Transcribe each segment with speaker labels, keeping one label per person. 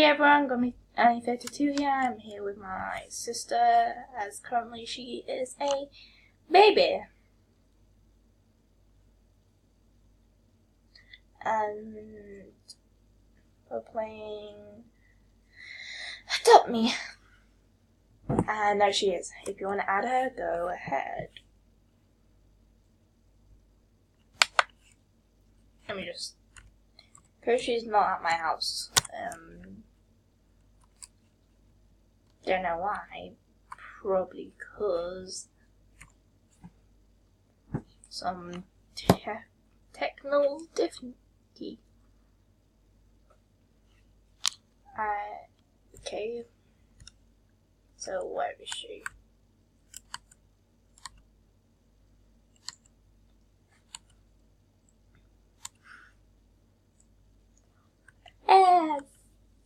Speaker 1: Hey everyone, Gummy Annie32 here. I'm here with my sister, as currently she is a baby. And we're playing Adopt Me. And there she is. If you want to add her, go ahead. Let me just... because she's not at my house. Don't know why. Probably because some technical difficulty. Okay. So where is she?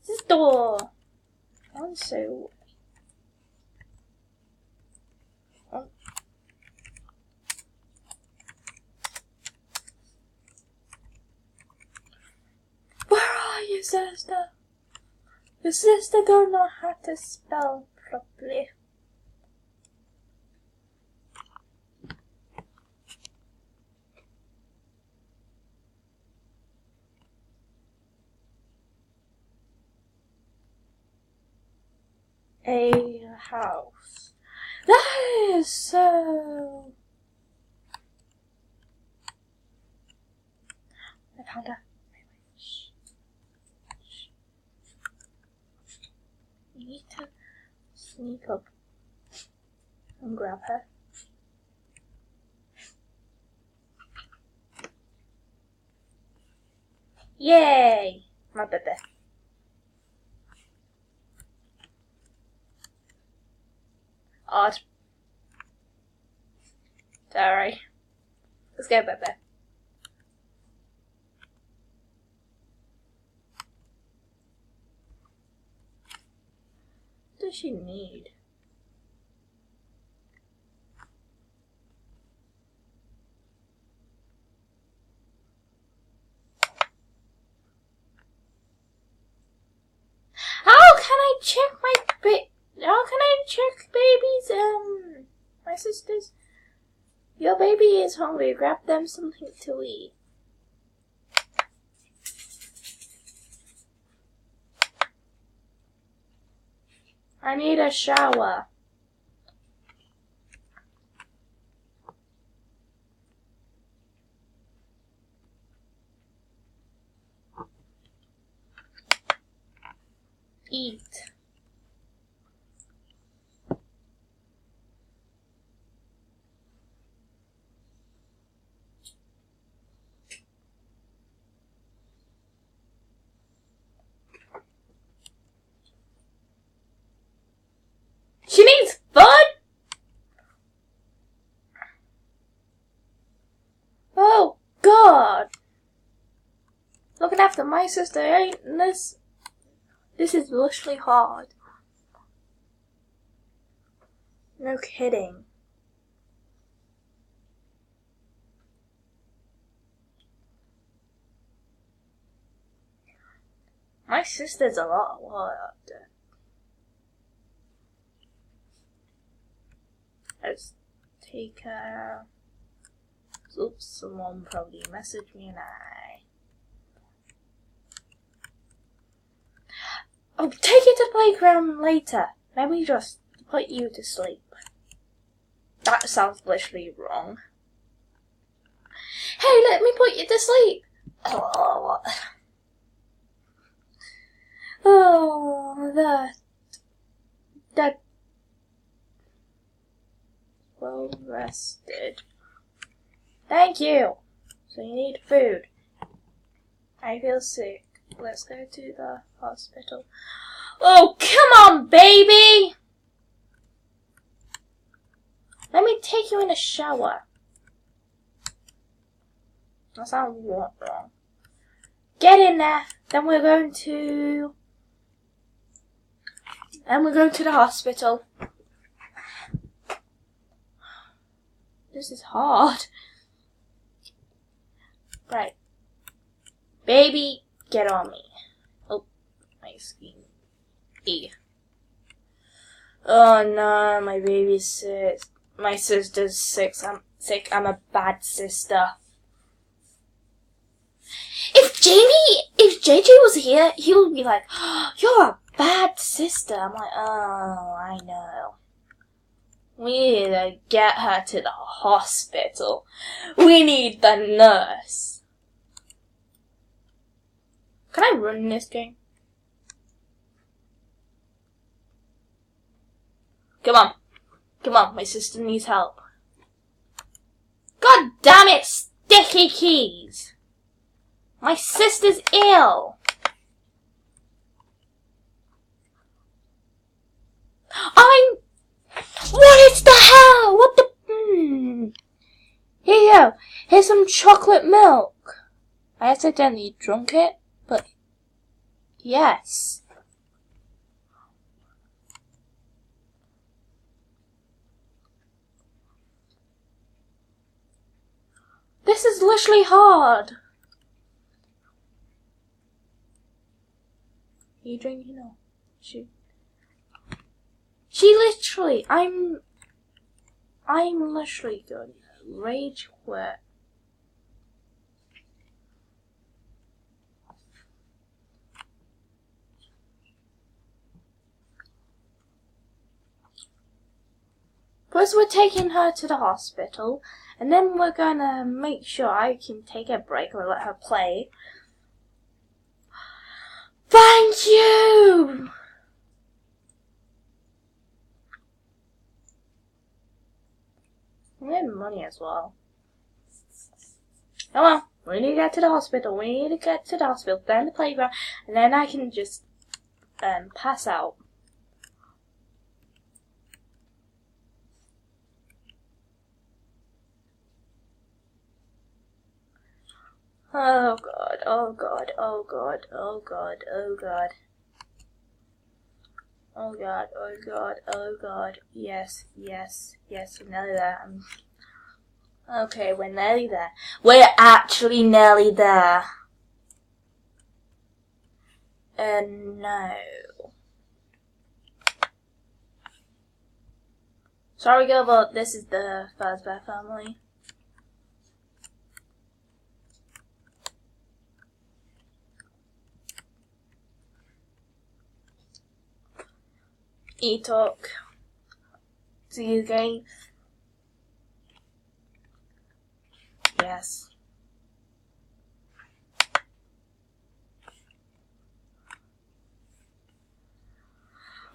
Speaker 1: This door. Also. Oh. Where are you, sister? Your sister don't know how to spell properly. A house. That is so... I found her. Shh. Shh. You need to sneak up and grab her. Yay! My baby. Odd. Sorry. Let's go, baby. What does she need? How can I check how can I check babies? My sisters. Your baby is hungry. Grab them something to eat. I need a shower. Eat. She needs food? Oh, God. Looking after my sister ain't this... This is literally hard. No kidding. My sister's a lot harder. Let's take her. Oops, someone probably messaged me and I'll take you to the playground later. Maybe just put you to sleep. That sounds literally wrong. Hey, let me put you to sleep. Oh, that well rested. Thank you. So you need food. I feel sick. Let's go to the hospital. Oh, come on, baby! Let me take you in the shower. That sounds wrong. Get in there. Then we're going to the hospital. This is hard. Right. Baby, get on me. Oh, my ice cream. E. Oh no, my baby's sick. My sister's sick. I'm sick. I'm a bad sister. If JJ was here, he would be like, oh, "You're a bad sister." I'm like, "Oh, I know. We need to get her to the hospital. We need the nurse." Can I run this game? Come on. Come on, my sister needs help. God damn it, sticky keys! My sister's ill! What is the hell? What the... Here you go. Here's some chocolate milk. I accidentally drunk it, but... Yes. This is literally hard. Are you drinking or she literally, I'm literally going to rage quit. First we're taking her to the hospital, and then we're gonna make sure I can take a break or let her play. Thank you! We need money as well. Oh well, we need to get to the hospital. We need to get to the hospital, then the playground, and then I can just pass out. Oh god, oh god, oh god, oh god, oh god. Oh god, oh god, oh god. Yes, yes, yes, we're nearly there. Okay, we're nearly there. We're actually nearly there. No. Sorry girl, but this is the Fazbear family. E-talk. See you again. Yes.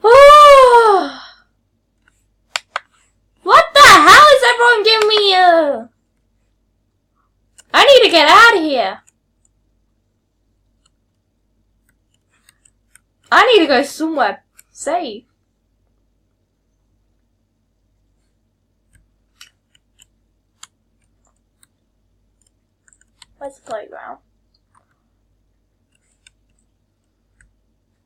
Speaker 1: Oh! What the hell is everyone giving me I need to get out of here. I need to go somewhere safe. Where's the playground?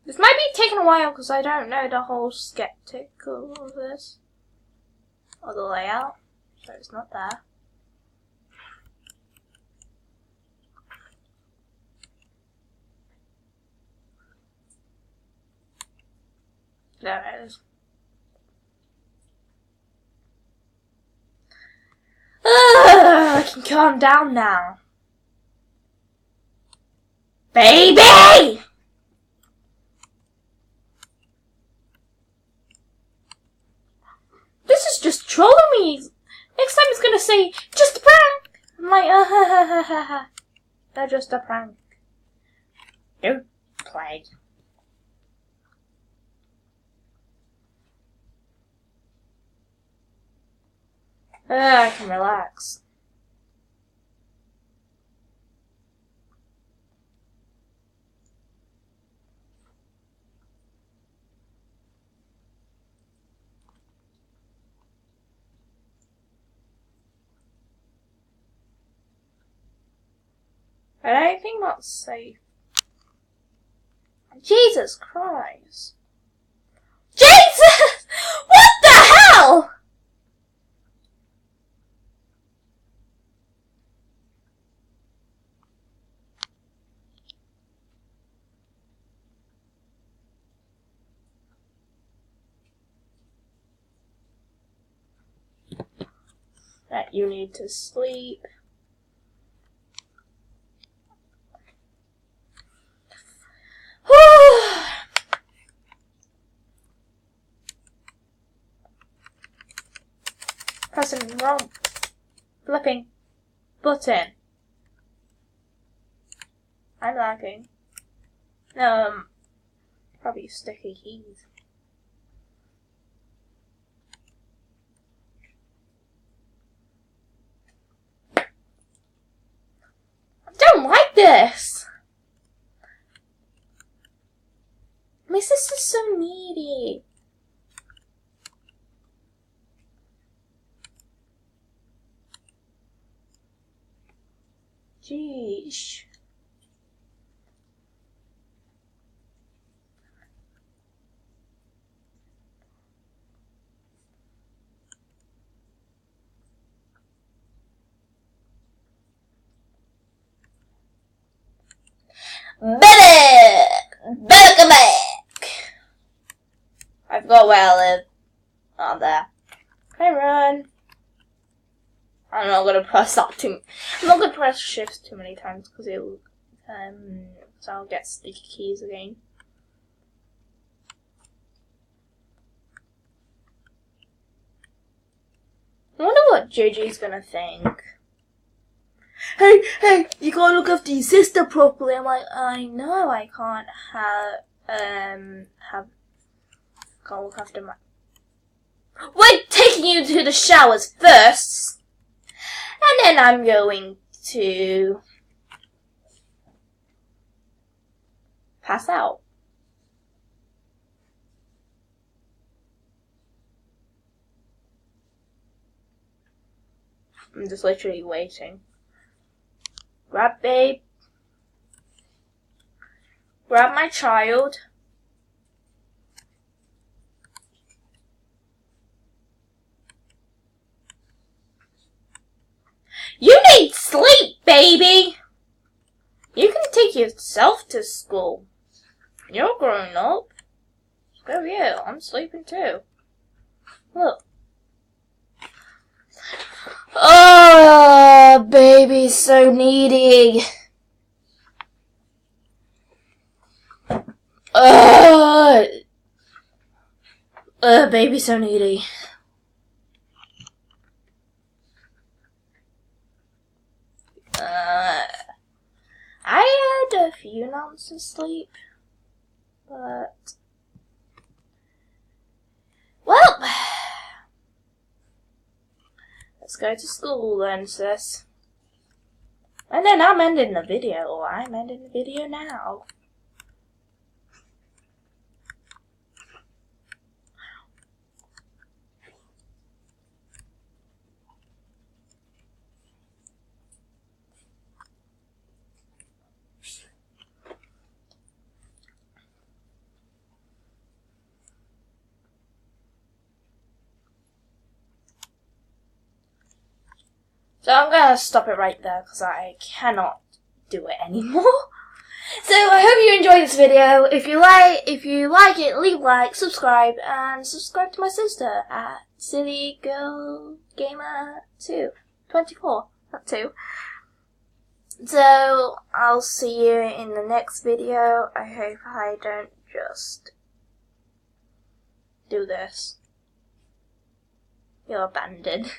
Speaker 1: This might be taking a while because I don't know the whole skeptic of this. Or the layout. So it's not there. There it is. I can calm down now. Baby! This is just trolling me. Next time it's gonna say, just a prank. I'm like, ha ha ha ha ha. They're just a prank. Don't play. I can relax. I don't think that's safe. Jesus Christ. Jesus! What the hell? that you need to sleep. Pressing the wrong flipping button. I'm lagging. Probably sticky keys. I don't like this. My sister's so needy. Jeez. Better come back. I forgot where I live. Oh, there. Can I run? I'm not gonna press that too. I'm not gonna press shift too many times because it'll, so I'll get sticky keys again. I wonder what JJ's gonna think. Hey, you gotta look after your sister properly. I'm like, I know I can't can't look after my. We're taking you to the showers first, and then I'm going to pass out. I'm just literally waiting. Grab babe. Grab my child. You need sleep, baby! You can take yourself to school. You're grown up. Go you. I'm sleeping too. Look. Oh, baby's so needy. Baby's so needy. I had a few nights of sleep, but well, let's go to school then, sis. And then I'm ending the video, or I'm ending the video now. So I'm gonna stop it right there because I cannot do it anymore. So I hope you enjoyed this video. If you like it, leave a like, subscribe, and subscribe to my sister at sillygirlgamer 24. Not 2. So I'll see you in the next video. I hope I don't just do this. You're abandoned.